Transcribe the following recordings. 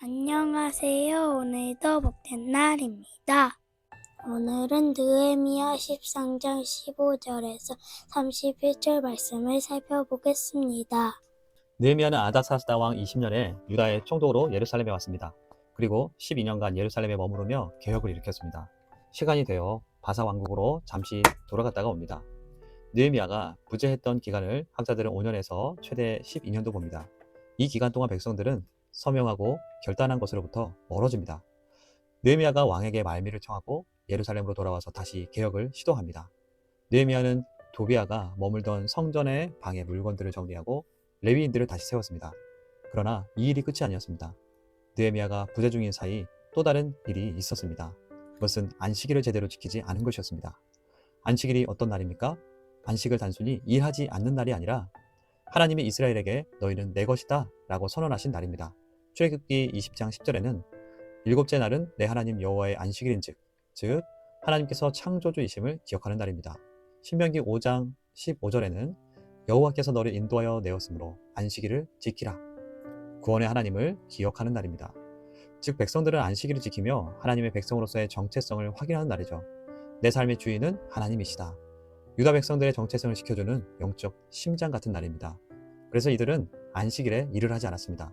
안녕하세요. 오늘도 복된 날입니다. 오늘은 느헤미야 13장 15절에서 31절 말씀을 살펴보겠습니다. 느헤미야는 아닥사스다 왕 20년에 유다의 총독으로 예루살렘에 왔습니다. 그리고 12년간 예루살렘에 머무르며 개혁을 일으켰습니다. 시간이 되어 바사 왕국으로 잠시 돌아갔다가 옵니다. 느헤미야가 부재했던 기간을 학자들은 5년에서 최대 12년도 봅니다. 이 기간 동안 백성들은 서명하고 결단한 것으로부터 멀어집니다. 느헤미야가 왕에게 말미를 청하고 예루살렘으로 돌아와서 다시 개혁을 시도합니다. 느헤미야는 도비아가 머물던 성전의 방의 물건들을 정리하고 레위인들을 다시 세웠습니다. 그러나 이 일이 끝이 아니었습니다. 느헤미야가 부재 중인 사이 또 다른 일이 있었습니다. 그것은 안식일을 제대로 지키지 않은 것이었습니다. 안식일이 어떤 날입니까? 안식을 단순히 일하지 않는 날이 아니라 하나님이 이스라엘에게 너희는 내 것이다 라고 선언하신 날입니다. 출애굽기 20장 10절에는 일곱째 날은 내 하나님 여호와의 안식일인즉 즉 하나님께서 창조주이심을 기억하는 날입니다. 신명기 5장 15절에는 여호와께서 너를 인도하여 내었으므로 안식일을 지키라. 구원의 하나님을 기억하는 날입니다. 즉 백성들은 안식일을 지키며 하나님의 백성으로서의 정체성을 확인하는 날이죠. 내 삶의 주인은 하나님이시다. 유다 백성들의 정체성을 지켜주는 영적 심장 같은 날입니다. 그래서 이들은 안식일에 일을 하지 않았습니다.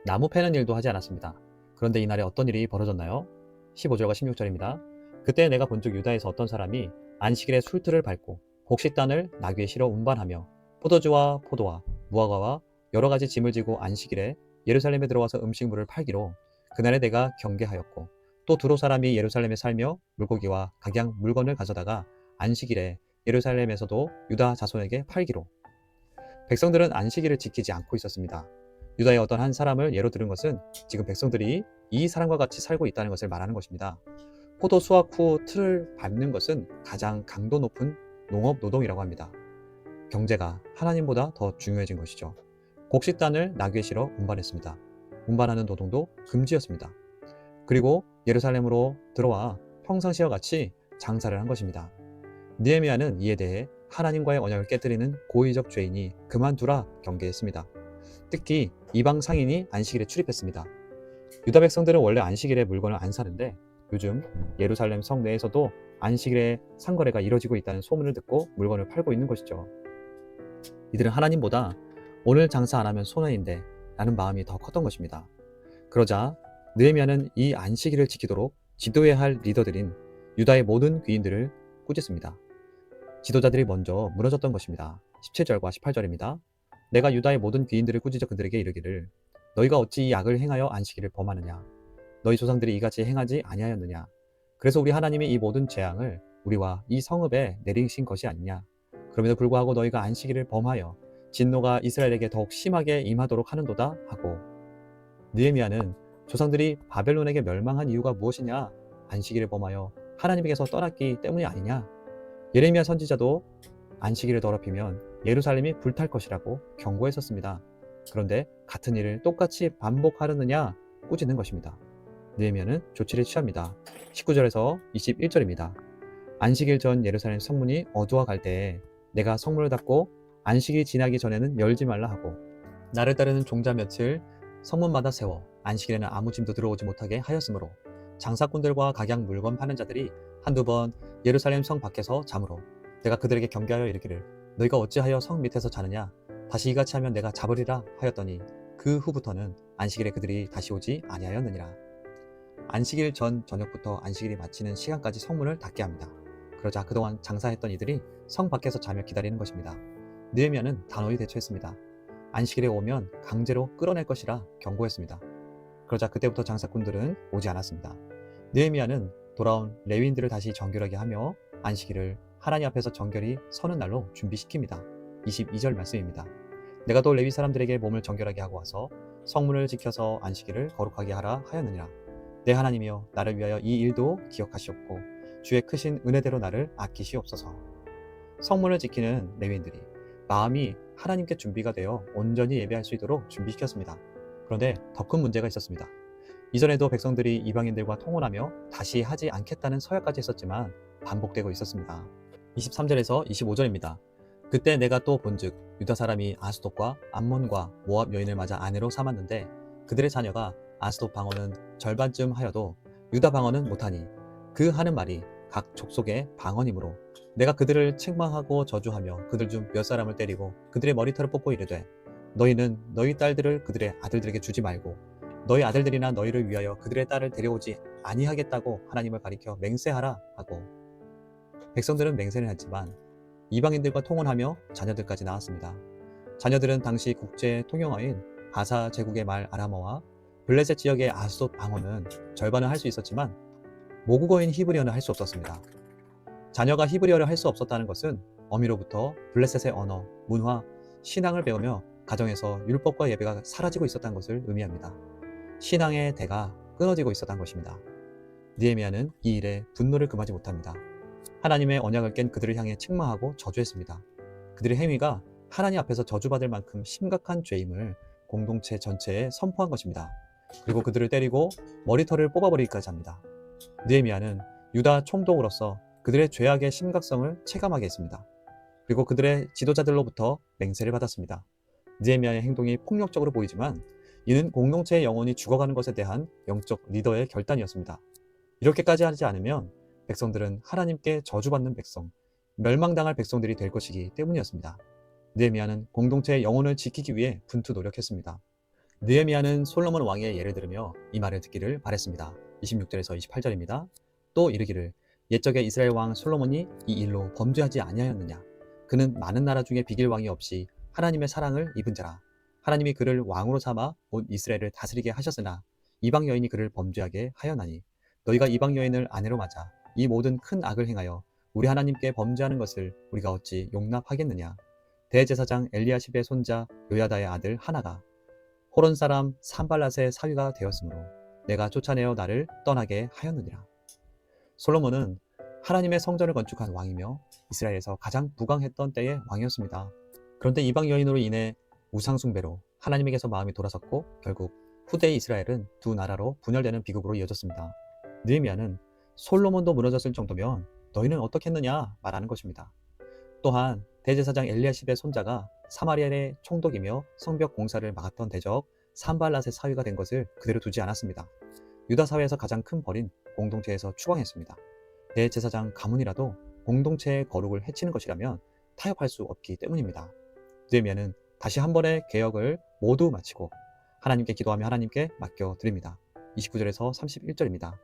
나무 패는 일도 하지 않았습니다. 그런데 이날에 어떤 일이 벌어졌나요? 15절과 16절입니다. 그때 내가 본즉 유다에서 어떤 사람이 안식일에 술틀을 밟고 곡식단을 나귀에 실어 운반하며 포도주와 포도와 무화과와 여러 가지 짐을 지고 안식일에 예루살렘에 들어와서 음식물을 팔기로 그날에 내가 경계하였고 또 두로 사람이 예루살렘에 살며 물고기와 각양 물건을 가져다가 안식일에 예루살렘에서도 유다 자손에게 팔기로. 백성들은 안식일을 지키지 않고 있었습니다. 유다의 어떤 한 사람을 예로 들은 것은 지금 백성들이 이 사람과 같이 살고 있다는 것을 말하는 것입니다. 포도 수확 후 틀을 밟는 것은 가장 강도 높은 농업 노동이라고 합니다. 경제가 하나님보다 더 중요해진 것이죠. 곡식단을 나귀에 실어 운반했습니다. 운반하는 노동도 금지였습니다. 그리고 예루살렘으로 들어와 평상시와 같이 장사를 한 것입니다. 느헤미야는 이에 대해 하나님과의 언약을 깨뜨리는 고의적 죄인이 그만두라 경계했습니다. 특히 이방 상인이 안식일에 출입했습니다. 유다 백성들은 원래 안식일에 물건을 안 사는데 요즘 예루살렘 성 내에서도 안식일에 상거래가 이뤄지고 있다는 소문을 듣고 물건을 팔고 있는 것이죠. 이들은 하나님보다 오늘 장사 안 하면 손해인데 라는 마음이 더 컸던 것입니다. 그러자 느헤미야는 이 안식일을 지키도록 지도해야 할 리더들인 유다의 모든 귀인들을 꾸짖습니다. 지도자들이 먼저 무너졌던 것입니다. 17절과 18절입니다. 내가 유다의 모든 귀인들을 꾸짖어 그들에게 이르기를 너희가 어찌 이 악을 행하여 안식일을 범하느냐 너희 조상들이 이같이 행하지 아니하였느냐 그래서 우리 하나님이 이 모든 재앙을 우리와 이 성읍에 내리신 것이 아니냐 그럼에도 불구하고 너희가 안식일을 범하여 진노가 이스라엘에게 더욱 심하게 임하도록 하는도다 하고. 느헤미야는 조상들이 바벨론에게 멸망한 이유가 무엇이냐 안식일을 범하여 하나님에게서 떠났기 때문이 아니냐. 예레미야 선지자도 안식일을 더럽히면 예루살렘이 불탈 것이라고 경고했었습니다. 그런데 같은 일을 똑같이 반복하려느냐 꾸짖는 것입니다. 느헤미야는 조치를 취합니다. 19절에서 21절입니다. 안식일 전 예루살렘 성문이 어두워갈 때에 내가 성문을 닫고 안식일이 지나기 전에는 열지 말라 하고 나를 따르는 종자 며칠 성문마다 세워 안식일에는 아무 짐도 들어오지 못하게 하였으므로 장사꾼들과 각양 물건 파는 자들이 한두 번 예루살렘 성 밖에서 자므로 내가 그들에게 경계하여 이르기를 너희가 어찌하여 성 밑에서 자느냐 다시 이같이 하면 내가 잡으리라 하였더니 그 후부터는 안식일에 그들이 다시 오지 아니하였느니라. 안식일 전 저녁부터 안식일이 마치는 시간까지 성문을 닫게 합니다. 그러자 그동안 장사했던 이들이 성 밖에서 자며 기다리는 것입니다. 느헤미야는 단호히 대처했습니다. 안식일에 오면 강제로 끌어낼 것이라 경고했습니다. 그러자 그때부터 장사꾼들은 오지 않았습니다. 느헤미야는 돌아온 레위인들을 다시 정결하게 하며 안식일을 하나님 앞에서 정결히 서는 날로 준비시킵니다. 22절 말씀입니다. 내가 또 레위 사람들에게 몸을 정결하게 하고 와서 성문을 지켜서 안식일을 거룩하게 하라 하였느니라. 내 하나님이여 나를 위하여 이 일도 기억하시옵고 주의 크신 은혜대로 나를 아끼시옵소서. 성문을 지키는 레위인들이 마음이 하나님께 준비가 되어 온전히 예배할 수 있도록 준비시켰습니다. 그런데 더 큰 문제가 있었습니다. 이전에도 백성들이 이방인들과 통혼하며 다시 하지 않겠다는 서약까지 했었지만 반복되고 있었습니다. 23절에서 25절입니다. 그때 내가 또 본즉 유다 사람이 아스돗과 암몬과 모압 여인을 맞아 아내로 삼았는데 그들의 자녀가 아스돗 방언은 절반쯤 하여도 유다 방언은 못하니 그 하는 말이 각 족속의 방언이므로 내가 그들을 책망하고 저주하며 그들 중 몇 사람을 때리고 그들의 머리털을 뽑고 이르되 너희는 너희 딸들을 그들의 아들들에게 주지 말고 너희 아들들이나 너희를 위하여 그들의 딸을 데려오지 아니하겠다고 하나님을 가리켜 맹세하라 하고 백성들은 맹세는 했지만 이방인들과 통혼하며 자녀들까지 낳았습니다. 자녀들은 당시 국제 통용어인 바사 제국의 말 아람어와 블레셋 지역의 아스돗 방언은 절반은 할 수 있었지만 모국어인 히브리어는 할 수 없었습니다. 자녀가 히브리어를 할 수 없었다는 것은 어미로부터 블레셋의 언어, 문화, 신앙을 배우며 가정에서 율법과 예배가 사라지고 있었다는 것을 의미합니다. 신앙의 대가 끊어지고 있었다는 것입니다. 느헤미야는 이 일에 분노를 금하지 못합니다. 하나님의 언약을 깬 그들을 향해 책망하고 저주했습니다. 그들의 행위가 하나님 앞에서 저주받을 만큼 심각한 죄임을 공동체 전체에 선포한 것입니다. 그리고 그들을 때리고 머리털을 뽑아버리기까지 합니다. 느헤미야는 유다 총독으로서 그들의 죄악의 심각성을 체감하게 했습니다. 그리고 그들의 지도자들로부터 맹세를 받았습니다. 느헤미야의 행동이 폭력적으로 보이지만 이는 공동체의 영혼이 죽어가는 것에 대한 영적 리더의 결단이었습니다. 이렇게까지 하지 않으면 백성들은 하나님께 저주받는 백성, 멸망당할 백성들이 될 것이기 때문이었습니다. 느헤미야는 공동체의 영혼을 지키기 위해 분투 노력했습니다. 느헤미야는 솔로몬 왕의 예를 들으며 이 말을 듣기를 바랬습니다. 26절에서 28절입니다. 또 이르기를 옛적에 이스라엘 왕 솔로몬이 이 일로 범죄하지 아니하였느냐. 그는 많은 나라 중에 비길 왕이 없이 하나님의 사랑을 입은 자라. 하나님이 그를 왕으로 삼아 온 이스라엘을 다스리게 하셨으나 이방 여인이 그를 범죄하게 하였나니 너희가 이방 여인을 아내로 맞아 이 모든 큰 악을 행하여 우리 하나님께 범죄하는 것을 우리가 어찌 용납하겠느냐. 대제사장 엘리야십의 손자 요야다의 아들 하나가 호론 사람 산발랏의 사위가 되었으므로 내가 쫓아내어 나를 떠나게 하였느니라. 솔로몬은 하나님의 성전을 건축한 왕이며 이스라엘에서 가장 부강했던 때의 왕이었습니다. 그런데 이방 여인으로 인해 우상숭배로 하나님에게서 마음이 돌아섰고 결국 후대의 이스라엘은 두 나라로 분열되는 비극으로 이어졌습니다. 느헤미야는 솔로몬도 무너졌을 정도면 너희는 어떻겠느냐 말하는 것입니다. 또한 대제사장 엘리야십의 손자가 사마리아의 총독이며 성벽 공사를 막았던 대적 산발랏의 사위가 된 것을 그대로 두지 않았습니다. 유다 사회에서 가장 큰 벌인 공동체에서 추방했습니다. 대제사장 가문이라도 공동체의 거룩을 해치는 것이라면 타협할 수 없기 때문입니다. 느헤미야는 다시 한 번의 개혁을 모두 마치고 하나님께 기도하며 하나님께 맡겨드립니다. 29절에서 31절입니다.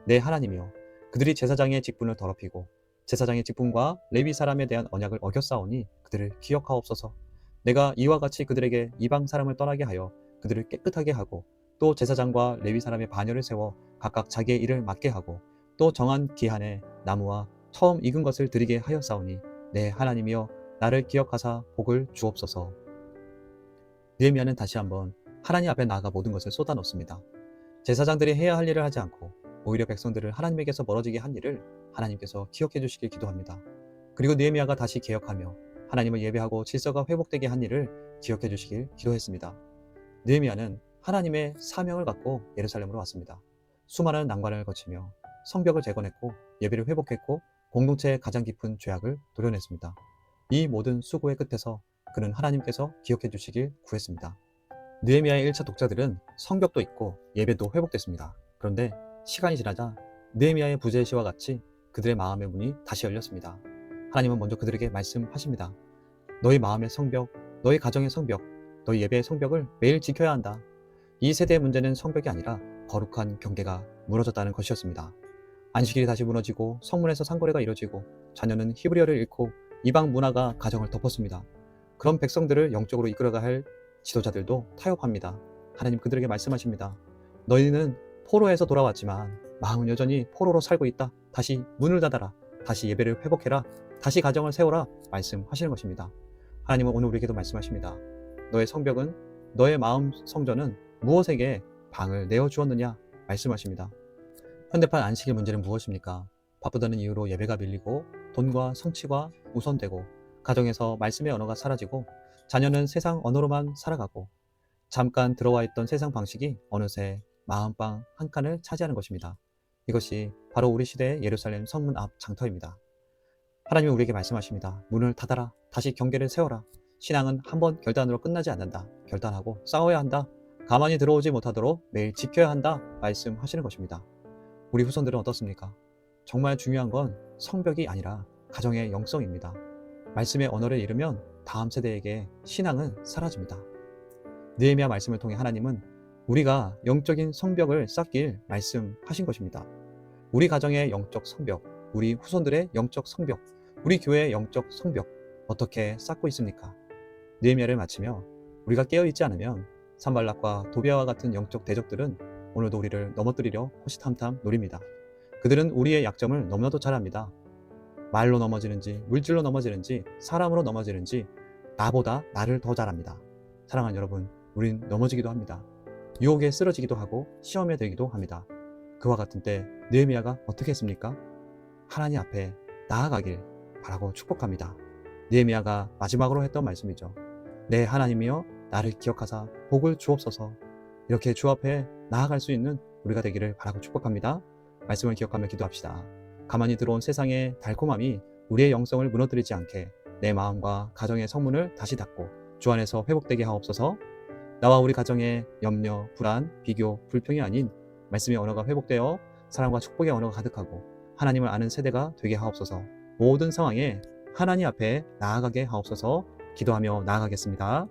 내 하나님이여 그들이 제사장의 직분을 더럽히고 제사장의 직분과 레위 사람에 대한 언약을 어겼사오니 그들을 기억하옵소서. 내가 이와 같이 그들에게 이방 사람을 떠나게 하여 그들을 깨끗하게 하고 또 제사장과 레위 사람의 반열을 세워 각각 자기의 일을 맡게 하고 또 정한 기한에 나무와 처음 익은 것을 드리게 하였사오니 내 하나님이여 나를 기억하사 복을 주옵소서. 느헤미야는 다시 한번 하나님 앞에 나아가 모든 것을 쏟아놓습니다. 제사장들이 해야 할 일을 하지 않고 오히려 백성들을 하나님에게서 멀어지게 한 일을 하나님께서 기억해 주시길 기도합니다. 그리고 느헤미야가 다시 개혁하며 하나님을 예배하고 질서가 회복되게 한 일을 기억해 주시길 기도했습니다. 느헤미야는 하나님의 사명을 갖고 예루살렘으로 왔습니다. 수많은 난관을 거치며 성벽을 재건했고 예배를 회복했고 공동체의 가장 깊은 죄악을 도려냈습니다. 이 모든 수고의 끝에서 그는 하나님께서 기억해 주시길 구했습니다. 느헤미야의 1차 독자들은 성벽도 있고 예배도 회복됐습니다. 그런데 시간이 지나자 느헤미야의 부제시와 같이 그들의 마음의 문이 다시 열렸습니다. 하나님은 먼저 그들에게 말씀하십니다. 너희 마음의 성벽, 너희 가정의 성벽, 너희 예배의 성벽을 매일 지켜야 한다. 이 세대의 문제는 성벽이 아니라 거룩한 경계가 무너졌다는 것이었습니다. 안식일이 다시 무너지고 성문에서 상거래가 이루어지고 자녀는 히브리어를 잃고 이방 문화가 가정을 덮었습니다. 그런 백성들을 영적으로 이끌어가야 할 지도자들도 타협합니다. 하나님 그들에게 말씀하십니다. 너희는 포로에서 돌아왔지만 마음은 여전히 포로로 살고 있다. 다시 문을 닫아라. 다시 예배를 회복해라. 다시 가정을 세워라. 말씀하시는 것입니다. 하나님은 오늘 우리에게도 말씀하십니다. 너의 성벽은, 너의 마음 성전은 무엇에게 방을 내어주었느냐 말씀하십니다. 현대판 안식일 문제는 무엇입니까? 바쁘다는 이유로 예배가 밀리고 돈과 성취가 우선되고 가정에서 말씀의 언어가 사라지고 자녀는 세상 언어로만 살아가고 잠깐 들어와 있던 세상 방식이 어느새 마음방 한 칸을 차지하는 것입니다. 이것이 바로 우리 시대의 예루살렘 성문 앞 장터입니다. 하나님은 우리에게 말씀하십니다. 문을 닫아라. 다시 경계를 세워라. 신앙은 한 번 결단으로 끝나지 않는다. 결단하고 싸워야 한다. 가만히 들어오지 못하도록 매일 지켜야 한다 말씀하시는 것입니다. 우리 후손들은 어떻습니까? 정말 중요한 건 성벽이 아니라 가정의 영성입니다. 말씀의 언어를 잃으면 다음 세대에게 신앙은 사라집니다. 느헤미야 말씀을 통해 하나님은 우리가 영적인 성벽을 쌓길 말씀하신 것입니다. 우리 가정의 영적 성벽, 우리 후손들의 영적 성벽, 우리 교회의 영적 성벽 어떻게 쌓고 있습니까? 느헤미야를 마치며 우리가 깨어있지 않으면 산발락과 도비아와 같은 영적 대적들은 오늘도 우리를 넘어뜨리려 호시탐탐 노립니다. 그들은 우리의 약점을 너무나도 잘 압니다. 말로 넘어지는지 물질로 넘어지는지 사람으로 넘어지는지 나보다 나를 더 잘합니다. 사랑하는 여러분, 우린 넘어지기도 합니다. 유혹에 쓰러지기도 하고 시험에 들기도 합니다. 그와 같은 때 느헤미야가 어떻게 했습니까? 하나님 앞에 나아가길 바라고 축복합니다. 느헤미야가 마지막으로 했던 말씀이죠. 내 하나님이여 나를 기억하사 복을 주옵소서. 이렇게 주 앞에 나아갈 수 있는 우리가 되기를 바라고 축복합니다. 말씀을 기억하며 기도합시다. 가만히 들어온 세상의 달콤함이 우리의 영성을 무너뜨리지 않게 내 마음과 가정의 성문을 다시 닫고 주 안에서 회복되게 하옵소서. 나와 우리 가정의 염려, 불안, 비교, 불평이 아닌 말씀의 언어가 회복되어 사랑과 축복의 언어가 가득하고 하나님을 아는 세대가 되게 하옵소서. 모든 상황에 하나님 앞에 나아가게 하옵소서. 기도하며 나아가겠습니다.